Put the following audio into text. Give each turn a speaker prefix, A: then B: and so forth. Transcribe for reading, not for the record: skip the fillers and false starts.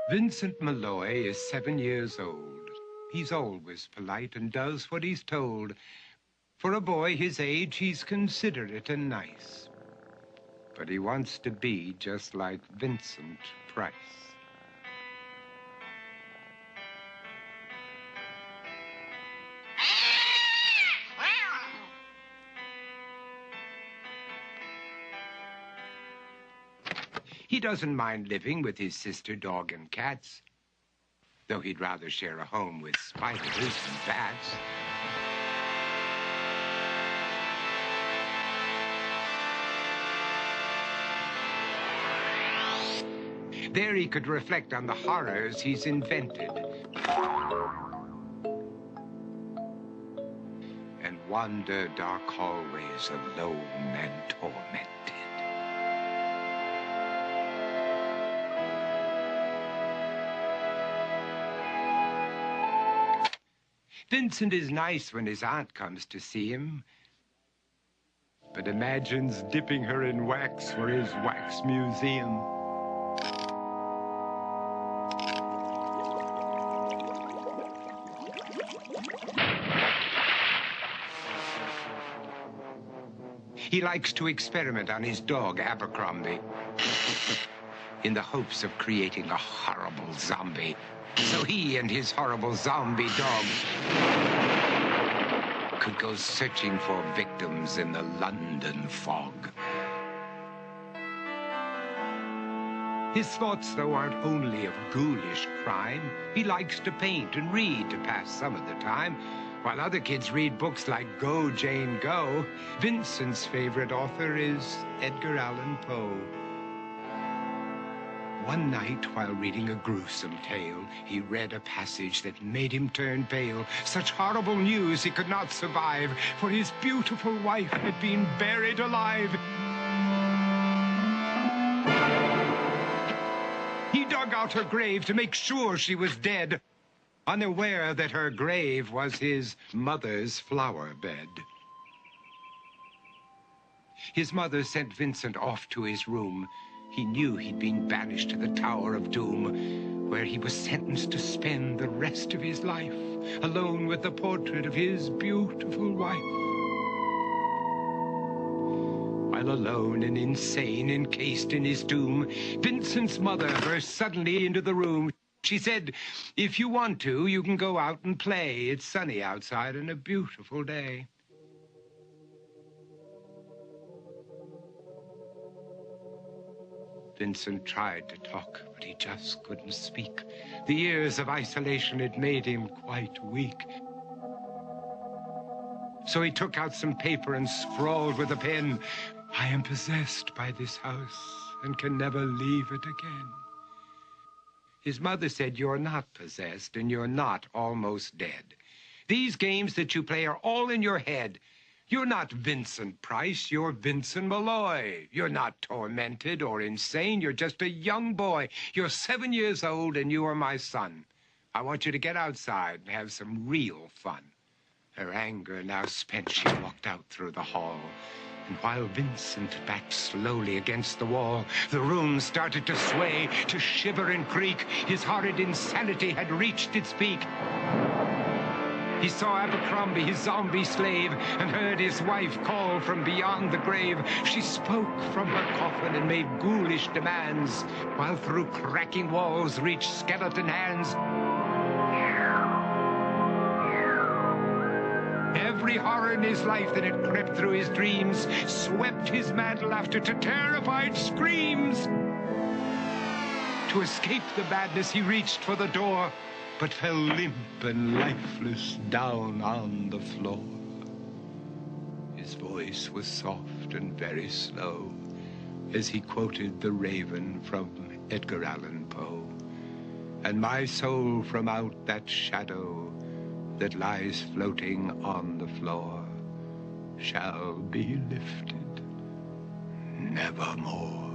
A: Vincent Malloy is 7 years old. He's always polite and does what he's told. For a boy his age, he's considerate and nice. But he wants to be just like Vincent Price. He doesn't mind living with his sister, dog, and cats, though he'd rather share a home with spiders and bats. There he could reflect on the horrors he's invented and wander dark hallways alone and tormented. Vincent is nice when his aunt comes to see him, but imagines dipping her in wax for his wax museum. He likes to experiment on his dog, Abercrombie, in the hopes of creating a horrible zombie. So he and his horrible zombie dog could go searching for victims in the London fog. His thoughts, though, aren't only of ghoulish crime. He likes to paint and read to pass some of the time. While other kids read books like Go, Jane, Go, Vincent's favorite author is Edgar Allan Poe. One night, while reading a gruesome tale, he read a passage that made him turn pale. Such horrible news he could not survive, for his beautiful wife had been buried alive. He dug out her grave to make sure she was dead, unaware that her grave was his mother's flower bed. His mother sent Vincent off to his room. He knew he'd been banished to the Tower of Doom, where he was sentenced to spend the rest of his life alone with the portrait of his beautiful wife. While alone and insane, encased in his tomb, Vincent's mother burst suddenly into the room. She said, "If you want to, you can go out and play. It's sunny outside and a beautiful day." Vincent tried to talk, but he just couldn't speak. The years of isolation had made him quite weak. So he took out some paper and scrawled with a pen, "I am possessed by this house and can never leave it again." His mother said, "You're not possessed and you're not almost dead. These games that you play are all in your head. You're not Vincent Price, you're Vincent Malloy. You're not tormented or insane, you're just a young boy. You're 7 years old and you are my son. I want you to get outside and have some real fun." Her anger now spent, she walked out through the hall. And while Vincent backed slowly against the wall, the room started to sway, to shiver and creak. His horrid insanity had reached its peak. He saw Abercrombie, his zombie slave, and heard his wife call from beyond the grave. She spoke from her coffin and made ghoulish demands, while through cracking walls reached skeleton hands. Every horror in his life that had crept through his dreams swept his mad laughter to terrified screams. To escape the madness, he reached for the door, but fell limp and lifeless down on the floor. His voice was soft and very slow as he quoted The Raven from Edgar Allan Poe. "And my soul from out that shadow that lies floating on the floor shall be lifted nevermore."